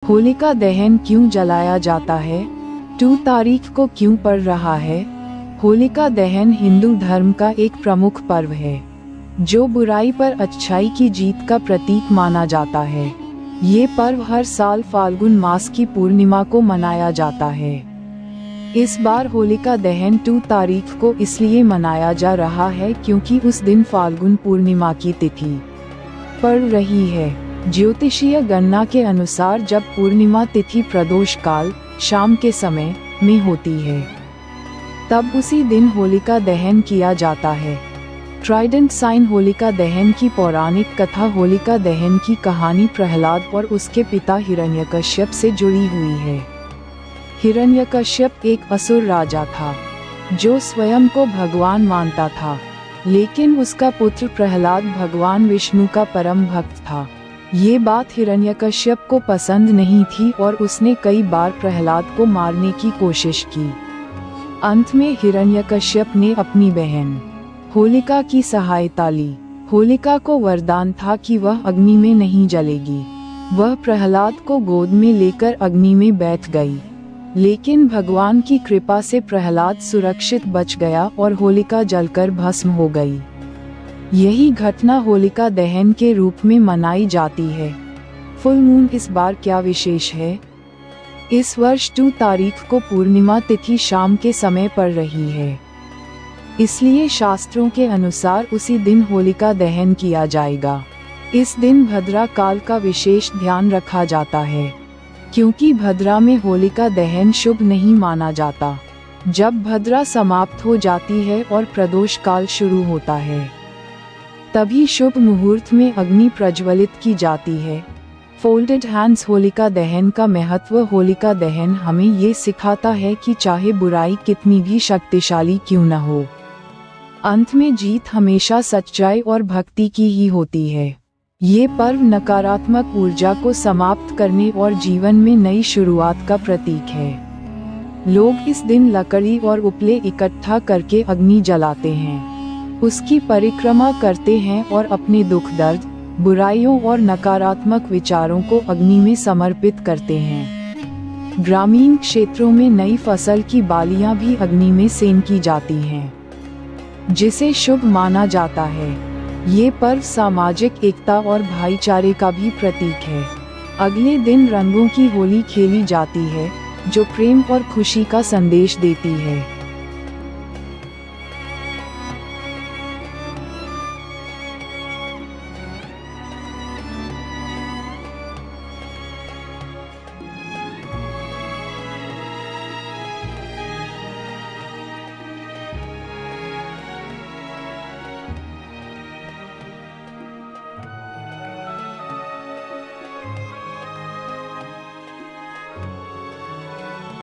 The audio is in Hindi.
होलिका दहन क्यों जलाया जाता है? 2 तारीख को क्यों पड़ रहा है? होलिका दहन हिंदू धर्म का एक प्रमुख पर्व है, जो बुराई पर अच्छाई की जीत का प्रतीक माना जाता है। ये पर्व हर साल फाल्गुन मास की पूर्णिमा को मनाया जाता है। इस बार होलिका दहन 2 तारीख को इसलिए मनाया जा रहा है क्योंकि उस दिन फाल्गुन पूर्णिमा की तिथि पड़ रही है। ज्योतिषीय गणना के अनुसार जब पूर्णिमा तिथि प्रदोष काल शाम के समय में होती है, तब उसी दिन होलिका दहन किया जाता है। ट्राइडेंट साइन होलिका दहन की पौराणिक कथा होलिका दहन की कहानी प्रहलाद और उसके पिता हिरण्यकश्यप से जुड़ी हुई है। हिरण्यकश्यप एक असुर राजा था, जो स्वयं को भगवान मानता था, लेकिन उसका पुत्र प्रहलाद भगवान विष्णु का परम भक्त था। ये बात हिरण्यकश्यप को पसंद नहीं थी और उसने कई बार प्रहलाद को मारने की कोशिश की। अंत में हिरण्यकश्यप ने अपनी बहन होलिका की सहायता ली। होलिका को वरदान था कि वह अग्नि में नहीं जलेगी। वह प्रहलाद को गोद में लेकर अग्नि में बैठ गई, लेकिन भगवान की कृपा से प्रहलाद सुरक्षित बच गया और होलिका जलकर भस्म हो गई। यही घटना होलिका दहन के रूप में मनाई जाती है। फुल मून इस बार क्या विशेष है? इस वर्ष 2 तारीख को पूर्णिमा तिथि शाम के समय पड़ रही है, इसलिए शास्त्रों के अनुसार उसी दिन होलिका दहन किया जाएगा। इस दिन भद्रा काल का विशेष ध्यान रखा जाता है, क्योंकि भद्रा में होलिका दहन शुभ नहीं माना जाता। जब भद्रा समाप्त हो जाती है और प्रदोष काल शुरू होता है, तभी शुभ मुहूर्त में अग्नि प्रज्वलित की जाती है। फोल्डेड हैंड्स होलिका दहन का महत्व होलिका दहन हमें ये सिखाता है कि चाहे बुराई कितनी भी शक्तिशाली क्यों न हो, अंत में जीत हमेशा सच्चाई और भक्ति की ही होती है। ये पर्व नकारात्मक ऊर्जा को समाप्त करने और जीवन में नई शुरुआत का प्रतीक है। लोग इस दिन लकड़ी और उपले इकट्ठा करके अग्नि जलाते हैं, उसकी परिक्रमा करते हैं और अपने दुख दर्द, बुराइयों और नकारात्मक विचारों को अग्नि में समर्पित करते हैं। ग्रामीण क्षेत्रों में नई फसल की बालियां भी अग्नि में सेंकी जाती हैं, जिसे शुभ माना जाता है। ये पर्व सामाजिक एकता और भाईचारे का भी प्रतीक है। अगले दिन रंगों की होली खेली जाती है, जो प्रेम और खुशी का संदेश देती है।